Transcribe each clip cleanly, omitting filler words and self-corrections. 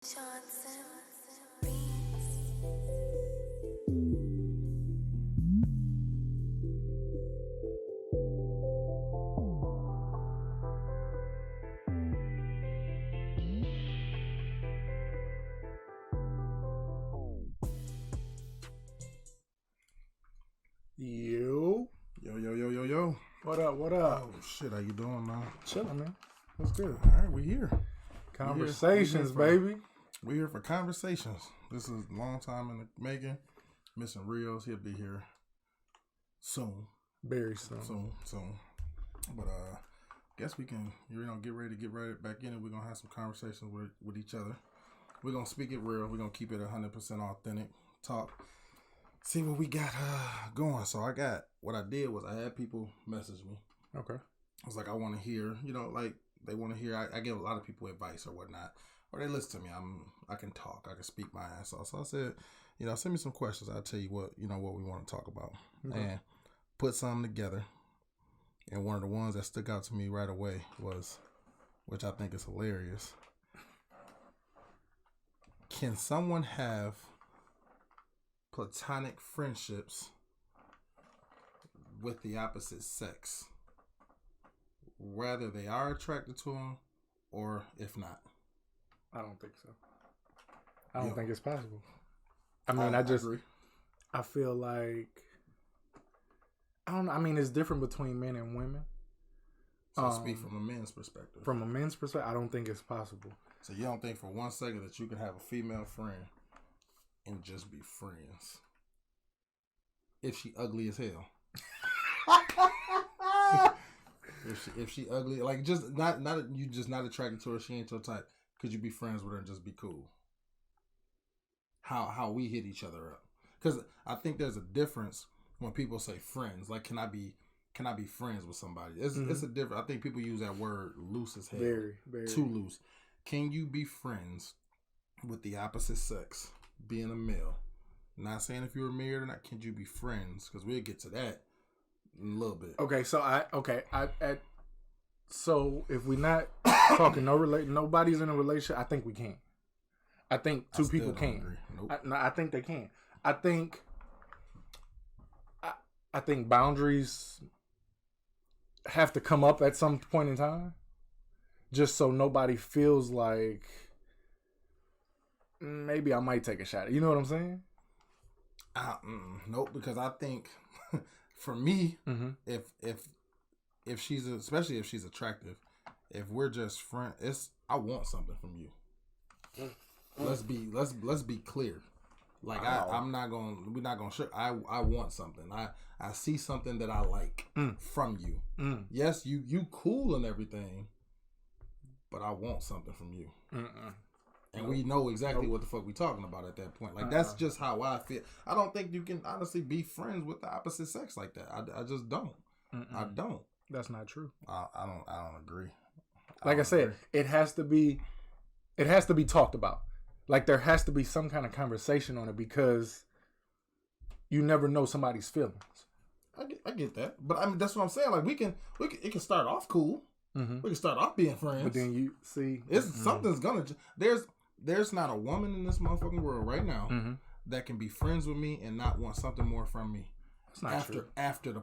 Johnson. Yo. What up? Oh, shit, how you doing, man? Chilling, man. What's good? All right, we here. Conversations, baby. We here for conversations. This is a long time in the making. Missing Rios, he'll be here soon. Very soon. Soon. But guess we can, get ready back in it. We're gonna have some conversations with each other. We're gonna speak it real. We're gonna keep it 100% authentic. Talk. See what we got going. So what I did was I had people message me. Okay. I was like, I want to hear, like they want to hear. I give a lot of people advice or whatnot, or they listen to me. I can talk. I can speak my ass off. So I said, send me some questions. I'll tell you what we want to talk about, and put something together. And one of the ones that stuck out to me right away was, which I think is hilarious. Can someone have platonic friendships with the opposite sex, whether they are attracted to them or if not? I don't think so. I don't think it's possible. I mean, I agree. I feel like, I don't know. I mean, it's different between men and women. So speak from a man's perspective. From a man's perspective, I don't think it's possible. So you don't think for 1 second that you can have a female friend and just be friends if she ugly as hell? if she ugly, like just not you just not attracted to her, she ain't your type. Could you be friends with her and just be cool? How we hit each other up? Because I think there's a difference when people say friends. Like, can I be friends with somebody? It's a different. I think people use that word loose as hell. Very too loose. Can you be friends with the opposite sex, being a male? Not saying if you were married or not. Can you be friends? Because we'll get to that in a little bit. Okay, so if we're not talking nobody's in a relationship, I think we can. I think two people can. Nope. I think they can. I think boundaries have to come up at some point in time, just so nobody feels like maybe I might take a shot. You know what I'm saying? Nope. Because I think for me, if she's especially if she's attractive, if we're just friends, I want something from you. Let's be clear. Like we're not gonna share. I want something. I see something that I like from you. Yes, you cool and everything, but I want something from you. And we know exactly what the fuck we talking about at that point. Like that's just how I feel. I don't think you can honestly be friends with the opposite sex like that. I just don't. I don't. That's not true. I don't agree. Like I said, it has to be talked about. Like there has to be some kind of conversation on it because you never know somebody's feelings. I get that, but I mean that's what I'm saying. Like it can start off cool. We can start off being friends, but then you see, something's gonna. There's not a woman in this motherfucking world right now that can be friends with me and not want something more from me. That's not true. After the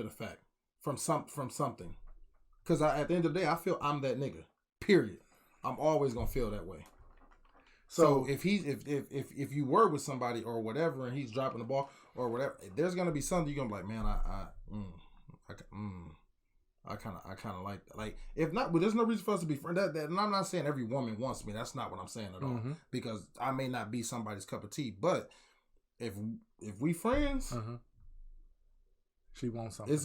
fact, from something, because at the end of the day, I feel I'm that nigga. Period. I'm always gonna feel that way. So if you were with somebody or whatever and he's dropping the ball or whatever, there's gonna be something you're gonna be like, man, I kind of like that. Like if not, but there's no reason for us to be friends. And I'm not saying every woman wants me. That's not what I'm saying at all. Because I may not be somebody's cup of tea. But if we friends, she wants something.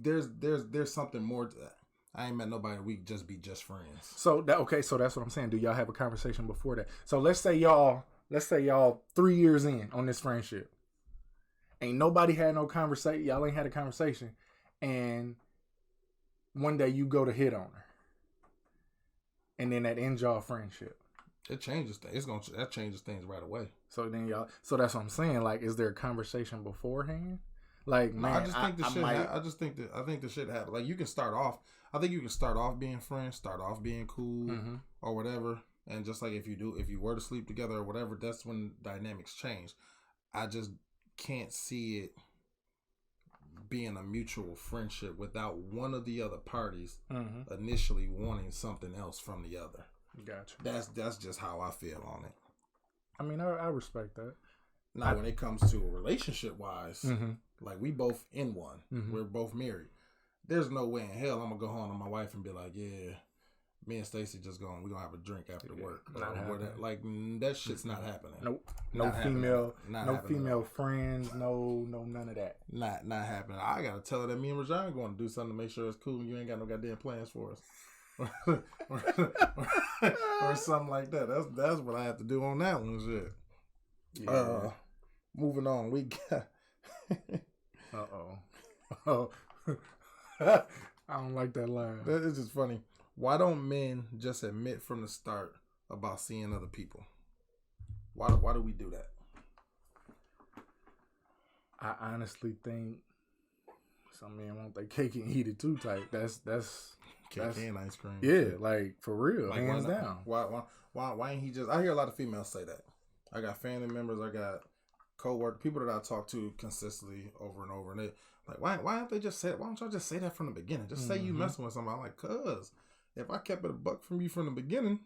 There's something more to that. I ain't met nobody. We just be just friends. So that's what I'm saying. Do y'all have a conversation before that? So let's say y'all 3 years in on this friendship. Ain't nobody had no conversation. Y'all ain't had a conversation. And one day you go to hit on her. And then that ends y'all friendship. It changes things. That changes things right away. So that's what I'm saying. Like, is there a conversation beforehand? Like, man, I think the shit happens. Like, you can start off. I think you can start off being friends, start off being cool or whatever, And just like if you were to sleep together or whatever, that's when dynamics change. I just can't see it being a mutual friendship without one of the other parties initially wanting something else from the other. Gotcha. That's just how I feel on it. I mean, I respect that. Now, when it comes to a relationship wise, like we both in one, we're both married. There's no way in hell I'm gonna go home to my wife and be like, yeah, me and Stacy we gonna have a drink after work. Like that shit's not happening. Nope. No female friends. No none of that. Not happening. I gotta tell her that me and Regina going to do something to make sure it's cool and you ain't got no goddamn plans for us. or something like that. That's what I have to do on that one. Shit. Yeah. Moving on, we got. Oh, I don't like that line. That is just funny. Why don't men just admit from the start about seeing other people? Why do we do that? I honestly think some men want their cake and eat it too tight. That's cake and ice cream. Yeah, like for real, like, hands down. Why ain't he just? I hear a lot of females say that. I got family members. I got co-work people that I talk to consistently over and over, and they like, why don't they just say? Why don't y'all just say that from the beginning? Just say you messing with somebody. I'm like, cuz if I kept it a buck from you from the beginning,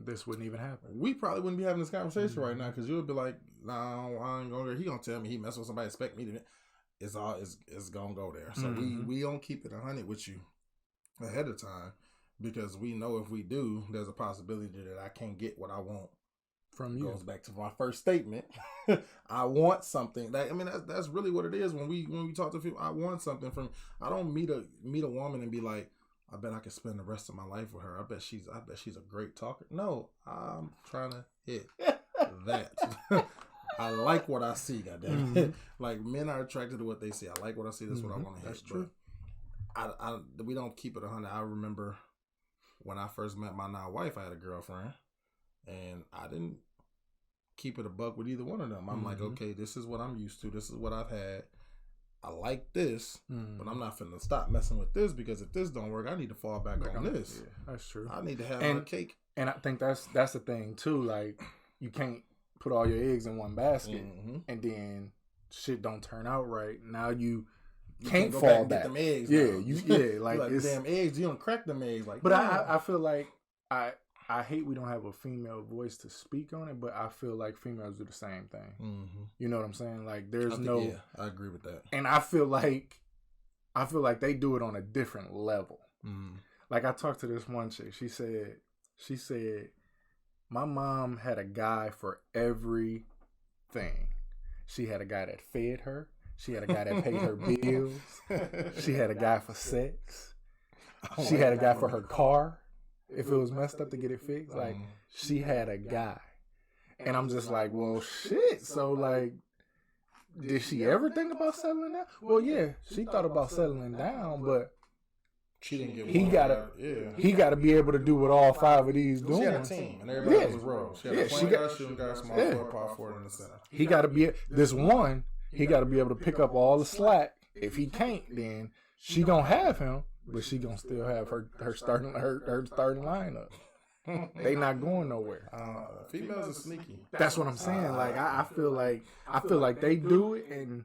this wouldn't even happen. We probably wouldn't be having this conversation right now because you would be like, "Nah, I ain't gonna." He gonna tell me he messing with somebody. Expect me to. It's gonna go there. So we don't keep it 100 with you ahead of time because we know if we do, there's a possibility that I can't get what I want from you. Goes back to my first statement. I want something. That's really what it is when we talk to people. I want something from. I don't meet a woman and be like, I bet I could spend the rest of my life with her. I bet she's a great talker. No, I'm trying to hit that. I like what I see, goddamn. Like men are attracted to what they see. I like what I see. That's what I want to hit. That's true. We don't keep it 100. I remember when I first met my now wife, I had a girlfriend, and I didn't keep it a buck with either one of them. I'm like, okay, this is what I'm used to. This is what I've had. I like this, but I'm not finna stop messing with this because if this don't work, I need to fall back on this. Yeah, that's true. I need to have my cake. And I think that's the thing too. Like you can't put all your eggs in one basket, and then shit don't turn out right. Now you can't fall back. Get them eggs. Like it's damn eggs. You don't crack them eggs. Like, but I feel like I hate we don't have a female voice to speak on it, but I feel like females do the same thing. You know what I'm saying? Like there's I agree with that. And I feel like they do it on a different level. Like I talked to this one chick. She said, my mom had a guy for everything. She had a guy that fed her. She had a guy that paid her bills. She had a guy for sex. She had a guy for her car. If it was messed up to get it fixed, like she had a guy. And I'm just like, well, shit. So like, did she ever think about settling down? Well, yeah, she thought about settling down, but she didn't get. He gotta be able to do what all five of these doing. She had a team, and everybody was role. She had a point guard, shooting guard, small forward, power forward in the center. He gotta be this one. He gotta be able to pick up all the slack. If he can't, then she gonna have him, but she gonna still have her starting lineup. They not going nowhere. Females are sneaky. That's what I'm saying. Like I feel like they do it, and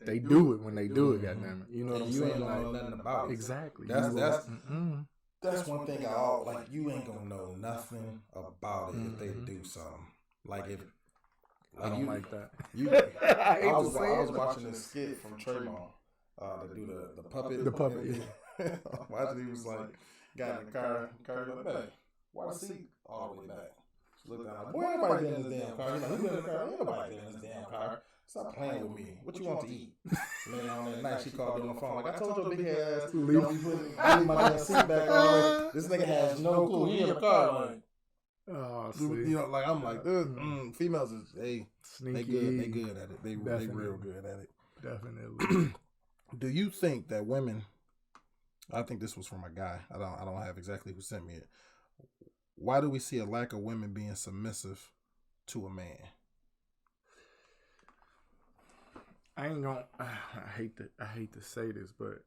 they do it when they do it. Goddamn it, you know what I'm saying? You ain't know nothing about it. Exactly. That's one thing you ain't gonna know nothing about it if they do something. Like if. I don't like that. I was watching this skit from Trayvon to do the puppet. The puppet, yeah. Watching, he was like, got in the car in the back. Why the seat all the way back? She looked down, like, boy, nobody been in this damn car. He's like, who been in the car? Ain't nobody been in this damn car. Stop playing with me. What you want to eat? Later on that night, she called me on the phone. Like, I told your big ass, don't be putting my damn seat back on. This nigga has no clue. He in the car, like. Oh, see. You know, like I'm like, females is sneaky. They good at it. They real good at it. Definitely. Do you think that women? I think this was from a guy. I don't have exactly who sent me it. Why do we see a lack of women being submissive to a man? I hate to say this, but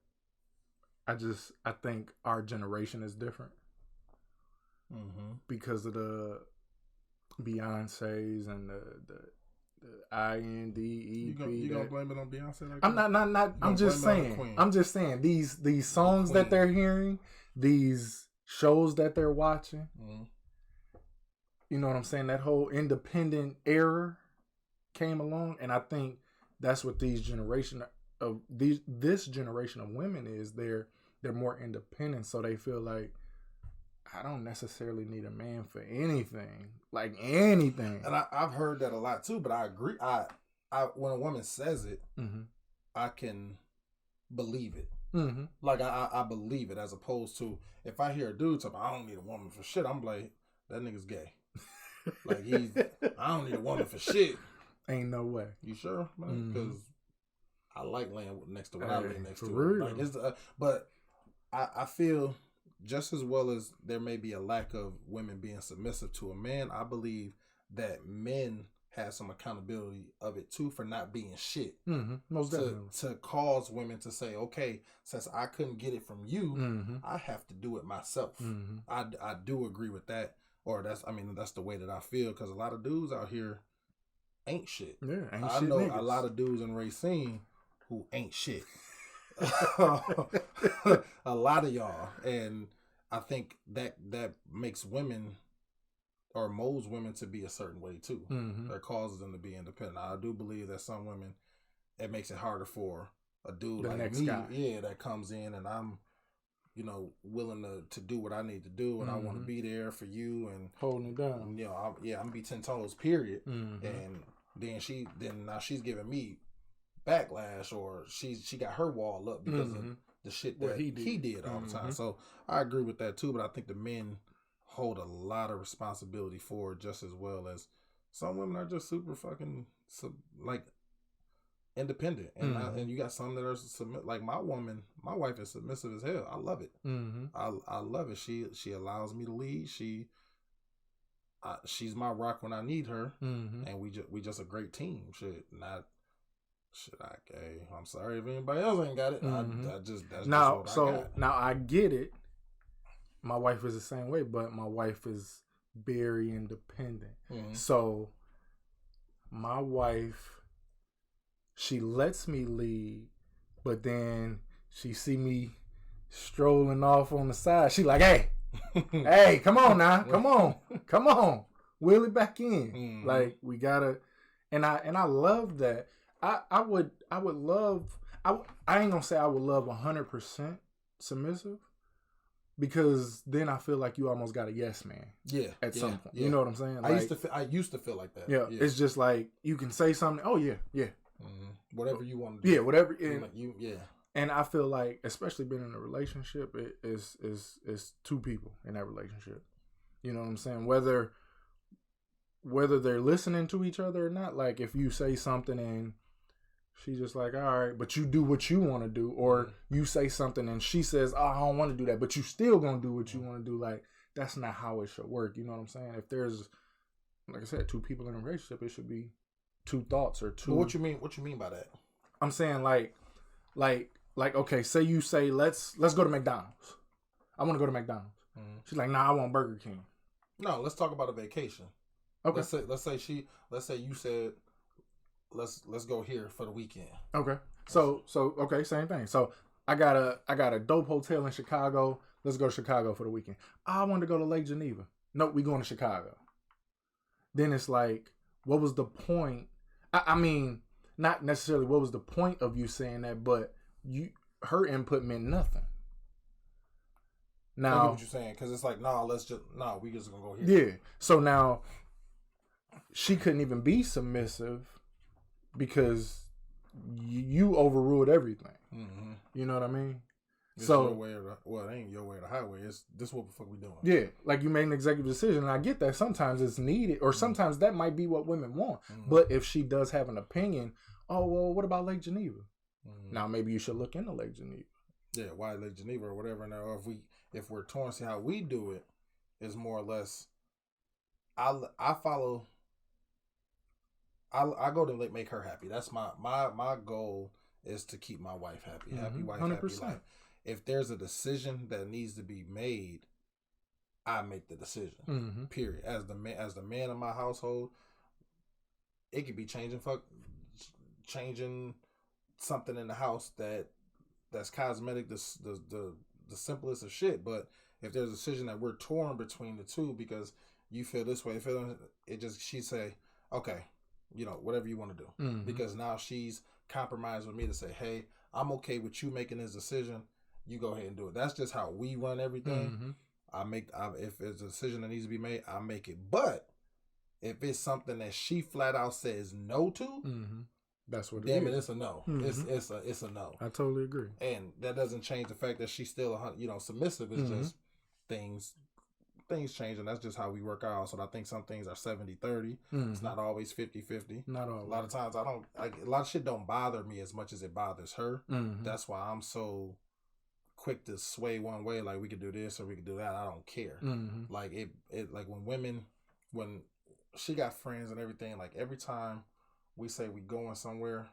I think our generation is different. because of the Beyonce's and the INDEP. You gonna blame it on Beyonce? Like I'm not. I'm just saying. I'm just saying these songs that they're hearing, these shows that they're watching. You know what I'm saying? That whole independent era came along, and I think that's what this generation of women is. They're more independent, so they feel like I don't necessarily need a man for anything, like anything. And I've heard that a lot too, but I agree. I when a woman says it, I can believe it. Like I believe it, as opposed to if I hear a dude talk, I don't need a woman for shit. I'm like, that nigga's gay. Like I don't need a woman for shit. Ain't no way. You sure? Because I like laying next to what I lay next to. Real. Like but I feel just as well as there may be a lack of women being submissive to a man, I believe that men have some accountability of it too for not being shit. Most definitely. To cause women to say, okay, since I couldn't get it from you, I have to do it myself. I do agree with that. Or that's the way that I feel, because a lot of dudes out here ain't shit. Yeah, I know niggas. A lot of dudes in Racine who ain't shit. A lot of y'all, and I think that makes women or molds women to be a certain way too. That causes them to be independent. I do believe that some women, it makes it harder for a dude the like next me, guy. that comes in and I'm, willing to do what I need to do, and I want to be there for you and holding it down. I'm gonna be 10 toes, period. And then now she's giving me backlash, or she got her wall up because of the shit that he did all the time. So I agree with that too, but I think the men hold a lot of responsibility for it just as well as some women are just super fucking independent, and you got some that are like my wife is submissive as hell. I love it. I love it. She allows me to lead. She's my rock when I need her, and we just a great team. I'm sorry if anybody else ain't got it. Now I get it. My wife is the same way, but my wife is very independent. So my wife, she lets me lead, but then she see me strolling off on the side. She like, hey, hey, come on now, come on, wheel it back in. Like we gotta, and I love that. I would love. I ain't gonna say I would love 100% submissive, because then I feel like you almost got a yes man. Yeah. At some point, you know what I'm saying? Like, I used to feel like that. Yeah. It's just like you can say something. Oh yeah. Whatever you want to do. Yeah. Whatever. And, yeah. And I feel like, especially being in a relationship, it is two people in that relationship. You know what I'm saying? Whether they're listening to each other or not. Like if you say something and she's just like, all right, but you do what you want to do, or you say something and she says, oh, I don't want to do that, but you still gonna do what you want to do. Like that's not how it should work. You know what I'm saying? If there's, like I said, two people in a relationship, it should be two thoughts or two. But what you mean by that? I'm saying like okay, say you say let's go to McDonald's. I want to go to McDonald's. She's like, nah, I want Burger King. No, let's talk about a vacation. Okay. Let's say you said let's go here for the weekend. Okay. So okay, same thing. So I got a dope hotel in Chicago. Let's go to Chicago for the weekend. I want to go to Lake Geneva. Nope, we going to Chicago. Then it's like, what was the point? I mean, not necessarily what was the point of you saying that, but her input meant nothing. Now, I get what you're saying, because it's like, we just gonna go here. Yeah. So now she couldn't even be submissive because you overruled everything. You know what I mean? It's your way it ain't your way or the highway. It's this what the fuck we doing. Yeah, like you made an executive decision, and I get that sometimes it's needed, or sometimes that might be what women want. But if she does have an opinion, oh well, what about Lake Geneva? Now maybe you should look into Lake Geneva. Yeah, why Lake Geneva or whatever. Now, if we're torn, see how we do it is more or less. I go to make her happy. That's my goal is to keep my wife happy. Happy wife, 100%. Happy life. If there's a decision that needs to be made, I make the decision. Period. As the man of my household, it could be changing something in the house that's cosmetic, the simplest of shit. But if there's a decision that we're torn between the two because you feel this way, she say, okay, whatever you want to do. Because now she's compromised with me to say, hey, I'm okay with you making this decision. You go ahead and do it. That's just how we run everything. If it's a decision that needs to be made, I make it. But if it's something that she flat out says no to, that's what damn it, it's a no. It's a no. I totally agree. And that doesn't change the fact that she's still submissive. It's just things change, and that's just how we work out. So I think some things are 70-30. It's not always 50-50. Not always. A lot of times a lot of shit don't bother me as much as it bothers her. That's why I'm so quick to sway one way, like we could do this or we could do that. I don't care. Like it like when she got friends and everything, like every time we say we going somewhere,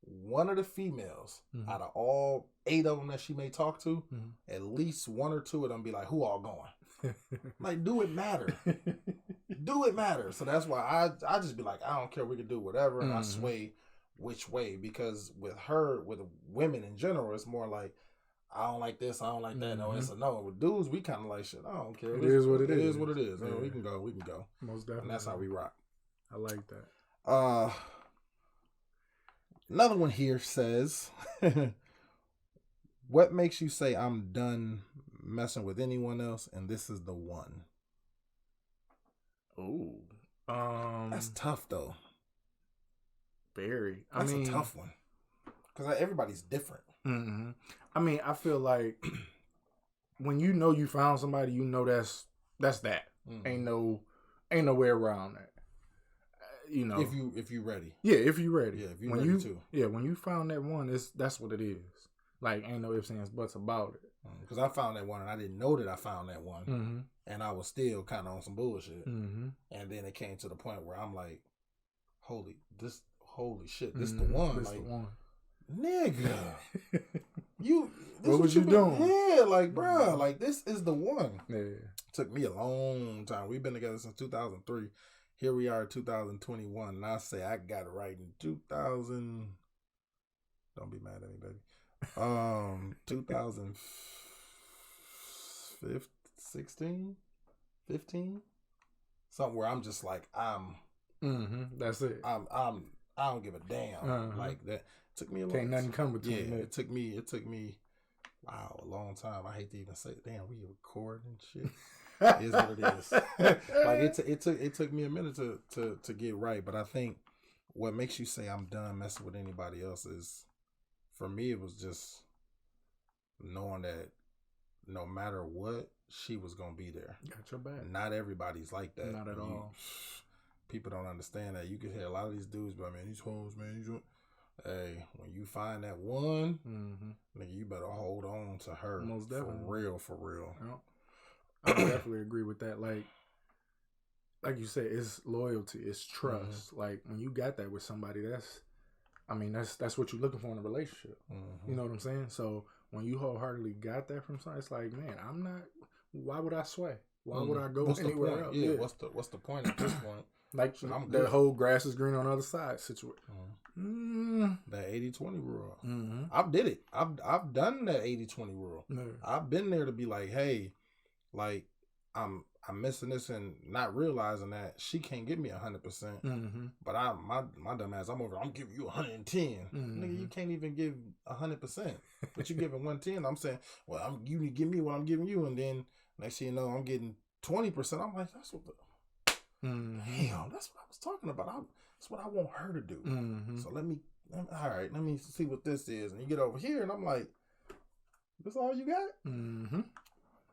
one of the females out of all 8 of them that she may talk to, at least 1 or 2 of them be like, who all going? Like, do it matter? Do it matter? So that's why I just be like, I don't care, we can do whatever, and I sway which way, because with women in general, it's more like, I don't like this, I don't like that, no, it's a no. With dudes, we kind of like, shit, I don't care. It is what it is. It is what it is. Yeah. We can go. Most definitely. And that's how we rock. I like that. Another one here says, what makes you say I'm done messing with anyone else and this is the one? Ooh. That's tough though. Very. That's a tough one. Because everybody's different. I mean, I feel like when you found somebody, that's that. Ain't no way around that. If you ready. Yeah, if you ready. Yeah, if you ready too. Yeah, when you found that one, that's what it is. Like, ain't no ifs, ands, buts about it. Because I found that one and I didn't know that I found that one. And I was still kind of on some bullshit. And then it came to the point where I'm like, holy shit, this the one. This like, the one. Nigga. What was you doing? Yeah, like, bruh, like, this is the one. Yeah. Took me a long time. We've been together since 2003. Here we are in 2021, and I say I got it right in 2000. Don't be mad at me, baby. 2016, 15, something where I'm just like that's it. I don't give a damn like that. Took me a long time. Can't nothing come between that. it. It took me. Wow, a long time. I hate to even say, damn, we record and shit. Is what it is. Like it took me a minute to get right, but I think what makes you say I'm done messing with anybody else is, for me, it was just knowing that no matter what, she was gonna be there. Got your back. Not everybody's like that. Not at all. People don't understand that. You can hear a lot of these dudes, but man, these hoes, man, hey, when you find that one, nigga, you better hold on to her. Most definitely. For real. Yep. I definitely agree with that. Like you said, it's loyalty, it's trust. Like, when you got that with somebody, that's what you're looking for in a relationship. You know what I'm saying? So when you wholeheartedly got that from somebody, it's like, man, why would I sway? Why would I go anywhere else? Yeah, what's the point at this point? Like, the whole grass is green on the other side situation. That 80-20 rule. I did it. I've done that 80-20 rule. I've been there to be like, hey, like, I'm missing this and not realizing that she can't give me 100%. But my dumb ass, I'm giving you 110. Nigga, you can't even give 100%. But you giving 110. I'm saying, well, you need to give me what I'm giving you, and then next thing you know, I'm getting 20%. I'm like, that's what damn, that's what I was talking about. That's what I want her to do. So let me see what this is. And you get over here, and I'm like, this all you got?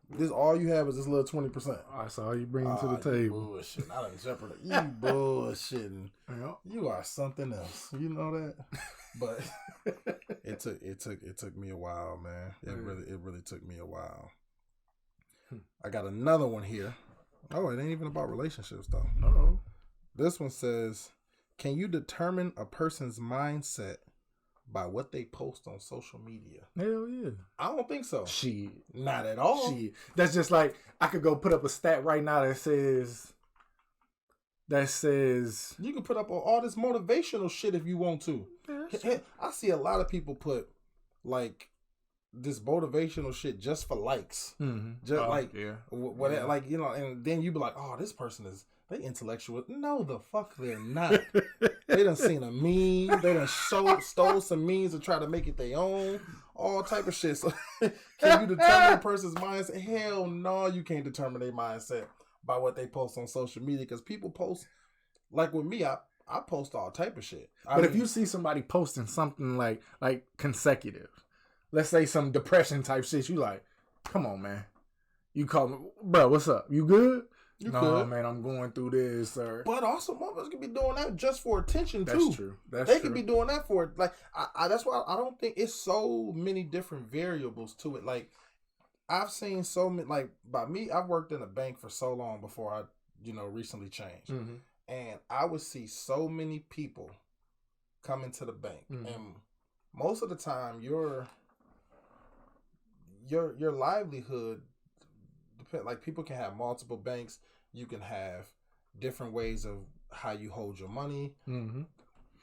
This all you have is this little 20%. That's all you bring to the table. Bullshit. I done jeopardy. You bullshitting. Yep. You are something else. You know that? But it took me a while, man. It really took me a while. I got another one here. Oh, it ain't even about relationships though. Uh-oh. This one says, can you determine a person's mindset by what they post on social media? Hell yeah. I don't think so. Shit. Not at all. Shit. That's just like, I could go put up a stat right now that says you can put up all this motivational shit if you want to. Yeah, I see a lot of people put like this motivational shit just for likes. Mm-hmm. Just yeah. like, you know, and then you be like, oh, this person they intellectual. No, the fuck they're not. They done seen a meme. They done stole some memes and try to make it their own. All type of shit. So can you determine a person's mindset? Hell no, you can't determine their mindset by what they post on social media. Because people post, like with me, I post all type of shit. But if you see somebody posting something like consecutive, let's say some depression type shit, you like, come on, man. You call me, bro, what's up? You good? No, man, I'm going through this. Or... But also, motherfuckers can be doing that just for attention, too. That's true. They can be doing that for, like, that's why I don't think it's so many different variables to it. Like, I've seen so many, like, by me, I've worked in a bank for so long before I, recently changed. Mm-hmm. And I would see so many people come into the bank. Mm-hmm. And most of the time, your livelihood, like, people can have multiple banks. You can have different ways of how you hold your money. Mm-hmm.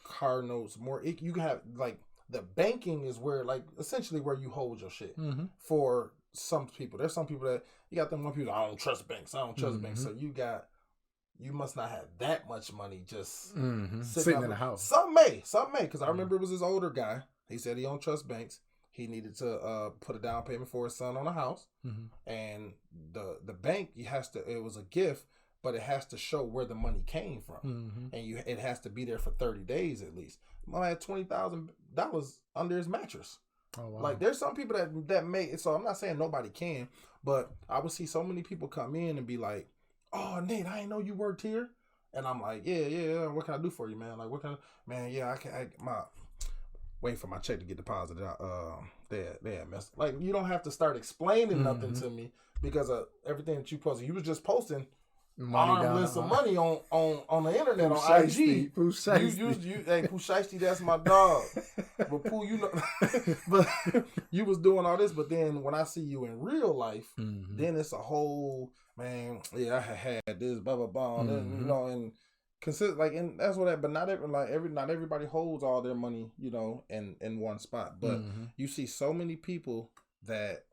Car notes, you can have, like, the banking is where, like, essentially where you hold your shit. Mm-hmm. For some people. There's some people that, you got them one people, I don't trust banks. Mm-hmm. banks. So you must not have that much money just sitting in the house. Some may, because I remember it was this older guy. He said he don't trust banks. He needed to put a down payment for his son on a house, and the bank it was a gift, but it has to show where the money came from, and it has to be there for 30 days at least. I had $20,000 under his mattress. Oh, wow. Like, there's some people that may. So I'm not saying nobody can, but I would see so many people come in and be like, "Oh, Nate, I didn't know you worked here," and I'm like, "Yeah. What can I do for you, man? Like, what kind of man? Yeah, waiting for my check to get deposited out. They had messed. Like, you don't have to start explaining nothing to me because of everything that you posted. You was just posting arm list of money on the internet on IG. Pooh Shiesty. Hey, Pooh Shiesty, that's my dog. But Pooh, but you was doing all this. But then when I see you in real life, then it's a whole, man. Yeah, I had this, blah blah blah, and consider, like, and that's what that. But not everybody holds all their money, in one spot. But you see so many people that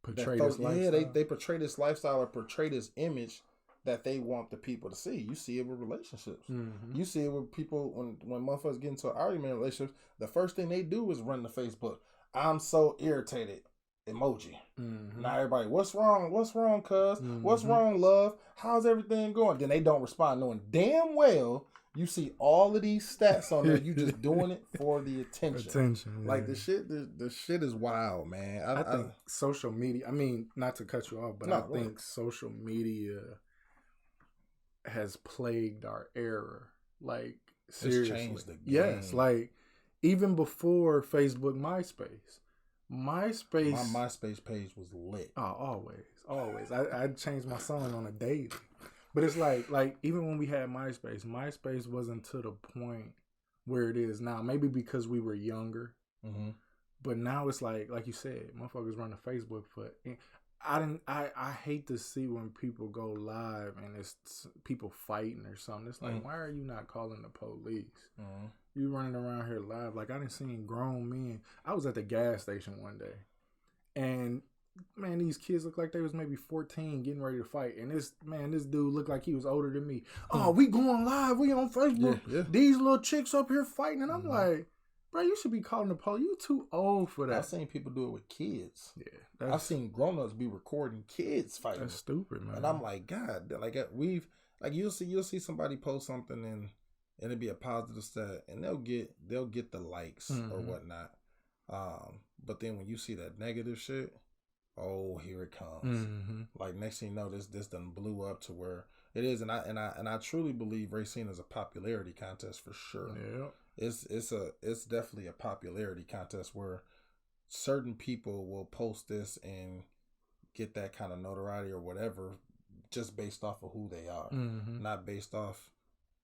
portray this lifestyle. Yeah, they portray this lifestyle or portray this image that they want the people to see. You see it with relationships. You see it with people when motherfuckers get into an argument in relationships. The first thing they do is run to Facebook. I'm so irritated. Emoji. Now everybody, what's wrong? What's wrong, cuz? What's wrong, love? How's everything going? Then they don't respond, knowing damn well you see all of these stats on there. You just doing it for the attention. Yeah. Like, the shit is wild, man. I think social media. I mean, not to cut you off, but I think social media has plagued our era. Like, seriously, it's changed the game. Yes, like, even before Facebook, MySpace. My MySpace page was lit. Oh, always. I changed my song on a daily. But it's like even when we had MySpace wasn't to the point where it is now. Maybe because we were younger. But now it's like you said, motherfuckers run to Facebook for. I hate to see when people go live and it's people fighting or something. It's like, why are you not calling the police? You running around here live. Like, I done seen grown men. I was at the gas station one day, and man, these kids look like they was maybe 14 getting ready to fight. And this dude looked like he was older than me. Oh, we going live. We on Facebook. Yeah. These little chicks up here fighting. And I'm like, bro, you should be calling the police. You too old for that. I've seen people do it with kids. Yeah. I've seen grown-ups be recording kids fighting. That's stupid, man. And I'm like, God, like, you'll see somebody post something and it'll be a positive stat, and they'll get the likes or whatnot. But then when you see that negative shit, oh, here it comes. Like, next thing you know, this done blew up to where it is, and I truly believe racing is a popularity contest for sure. Yeah, it's definitely a popularity contest where certain people will post this and get that kind of notoriety or whatever just based off of who they are, not based off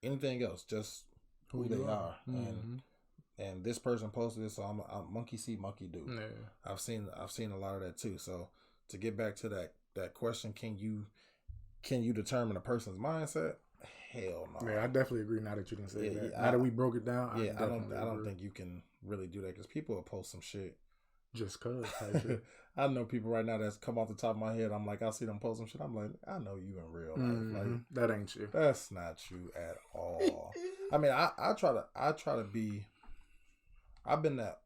anything else, just who they are. And and this person posted this, so I'm monkey see, monkey do. Yeah. I've seen a lot of that too. So to get back to that question, can you determine a person's mindset? Hell no. Yeah, I definitely agree. Now that you didn't say that, now that we broke it down, I don't think you can really do that because people will post some shit just cause. I know people right now that's come off the top of my head. I'm like, I see them post some shit. I'm like, I know you in real life. Like, that ain't you. That's not you at all. I mean, I try to be. I've been that.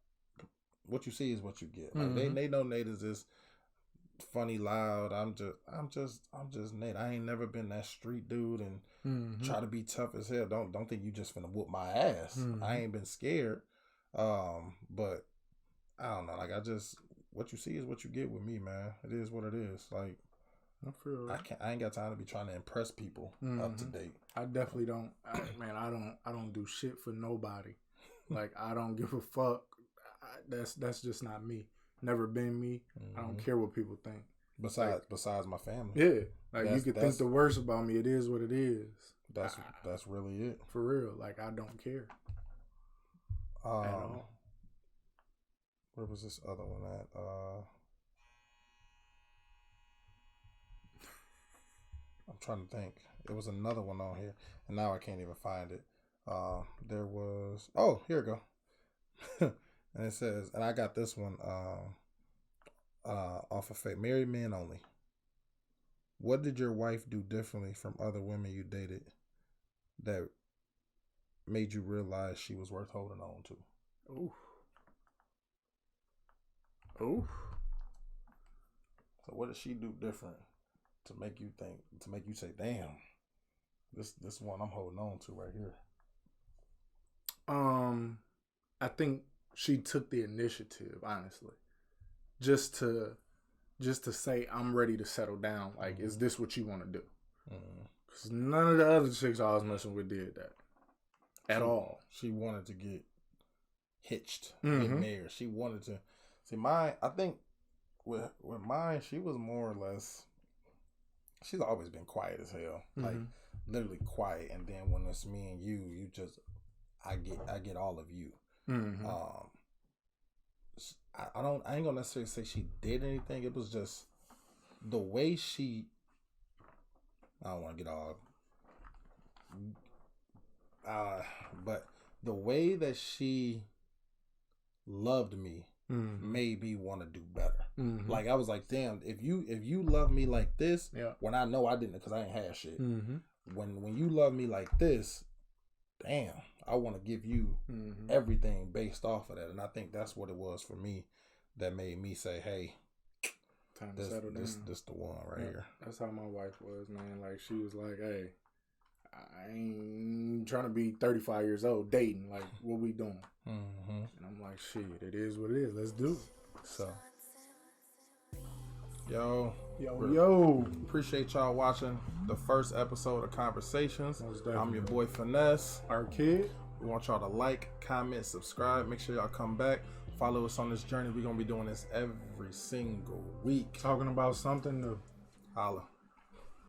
What you see is what you get. Like they know Nate is this funny, loud. I'm just Nate. I ain't never been that street dude and try to be tough as hell. Don't think you just finna whoop my ass. I ain't been scared. But I don't know. Like what you see is what you get with me, man. It is what it is. Like I feel I ain't got time to be trying to impress people up to date. I definitely don't. I don't do shit for nobody. Like I don't give a fuck. That's just not me. Never been me. I don't care what people think. Besides my family. Yeah. Like you could think the worst about me. It is what it is. That's really it. For real. Like I don't care. At all. Where was this other one at? I'm trying to think. It was another one on here, and now I can't even find it. There was. Oh, here we go. And it says, and I got this one off of Fate. Married men only. What did your wife do differently from other women you dated that made you realize she was worth holding on to? Ooh. Ooh. So what did she do different to make you say, damn, this one I'm holding on to right here? I think she took the initiative, honestly. Just to say, I'm ready to settle down. Like, is this what you want to do? Because none of the other chicks I was messing with did that. At all. She wanted to get hitched, get married. She wanted to. See, mine, I think with mine, she was more or less, she's always been quiet as hell. Like, literally quiet. And then when it's me and you just, I get all of you. I ain't gonna necessarily say she did anything. It was just the way she, I don't want to get all, but the way that she loved me made me want to do better. Like I was like, damn, if you love me like this, when I know I didn't, because I ain't had shit. When you love me like this, damn, I want to give you everything based off of that. And I think that's what it was for me that made me say, hey, time to settle down. This the one right here. That's how my wife was, man. Like, she was like, hey, I ain't trying to be 35 years old dating. Like, what we doing? And I'm like, shit, it is what it is. Let's do it. So, yo. Appreciate y'all watching the first episode of Conversations. I'm your boy Finesse. Our kid. We want y'all to like, comment, subscribe. Make sure y'all come back. Follow us on this journey. We're going to be doing this every single week. Talking about something new. Holla.